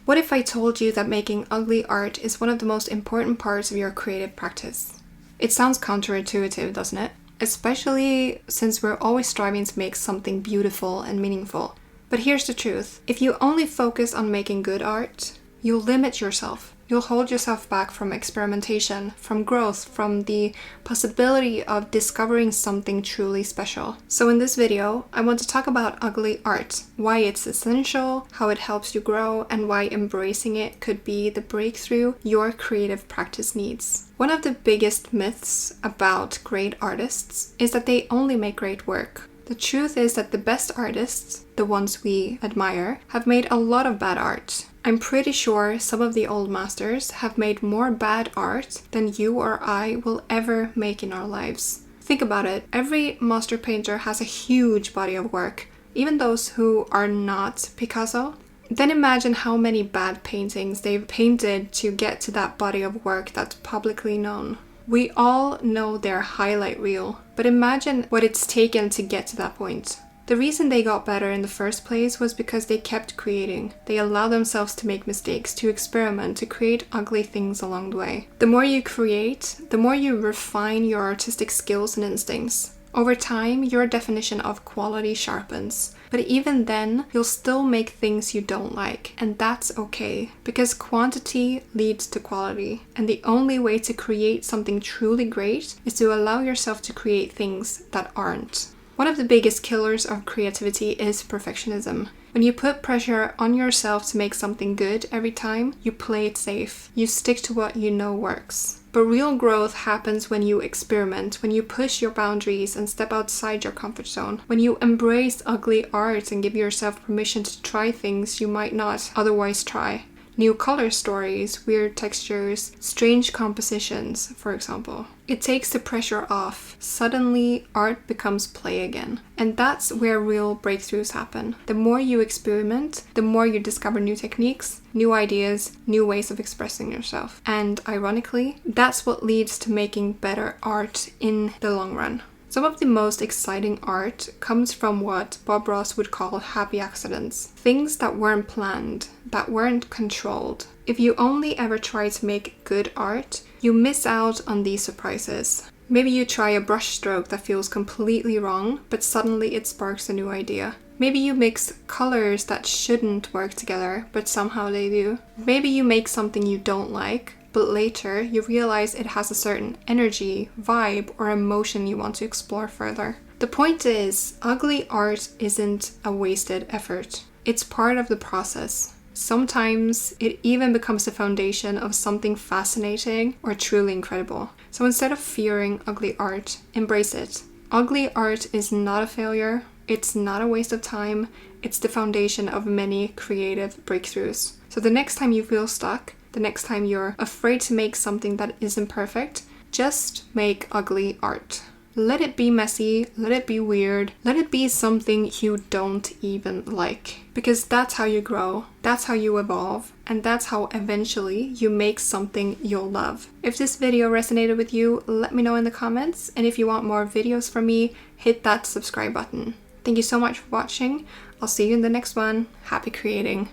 What if I told you that making ugly art is one of the most important parts of your creative practice? It sounds counterintuitive, doesn't it? Especially since we're always striving to make something beautiful and meaningful. But here's the truth. If you only focus on making good art, you'll limit yourself. You'll hold yourself back from experimentation, from growth, from the possibility of discovering something truly special. So in this video, I want to talk about ugly art, why it's essential, how it helps you grow, and why embracing it could be the breakthrough your creative practice needs. One of the biggest myths about great artists is that they only make great work. The truth is that the best artists, the ones we admire, have made a lot of bad art. I'm pretty sure some of the old masters have made more bad art than you or I will ever make in our lives. Think about it. Every master painter has a huge body of work, even those who are not Picasso. Then imagine how many bad paintings they've painted to get to that body of work that's publicly known. We all know their highlight reel, but imagine what it's taken to get to that point. The reason they got better in the first place was because they kept creating. They allowed themselves to make mistakes, to experiment, to create ugly things along the way. The more you create, the more you refine your artistic skills and instincts. Over time, your definition of quality sharpens. But even then, you'll still make things you don't like. And that's okay. Because quantity leads to quality. And the only way to create something truly great is to allow yourself to create things that aren't. One of the biggest killers of creativity is perfectionism. When you put pressure on yourself to make something good every time, you play it safe. You stick to what you know works. But real growth happens when you experiment, when you push your boundaries and step outside your comfort zone, when you embrace ugly art and give yourself permission to try things you might not otherwise try. New color stories, weird textures, strange compositions, for example. It takes the pressure off. Suddenly, art becomes play again. And that's where real breakthroughs happen. The more you experiment, the more you discover new techniques, new ideas, new ways of expressing yourself. And ironically, that's what leads to making better art in the long run. Some of the most exciting art comes from what Bob Ross would call happy accidents. Things that weren't planned, that weren't controlled. If you only ever try to make good art, you miss out on these surprises. Maybe you try a brush stroke that feels completely wrong, but suddenly it sparks a new idea. Maybe you mix colors that shouldn't work together, but somehow they do. Maybe you make something you don't like, but later you realize it has a certain energy, vibe, or emotion you want to explore further. The point is, ugly art isn't a wasted effort. It's part of the process. Sometimes it even becomes the foundation of something fascinating or truly incredible. So instead of fearing ugly art, embrace it. Ugly art is not a failure. It's not a waste of time. It's the foundation of many creative breakthroughs. So the next time you feel stuck, the next time you're afraid to make something that isn't perfect, just make ugly art. Let it be messy, let it be weird, let it be something you don't even like. Because that's how you grow, that's how you evolve, and that's how eventually you make something you'll love. If this video resonated with you, let me know in the comments, and if you want more videos from me, hit that subscribe button. Thank you so much for watching. I'll see you in the next one. Happy creating.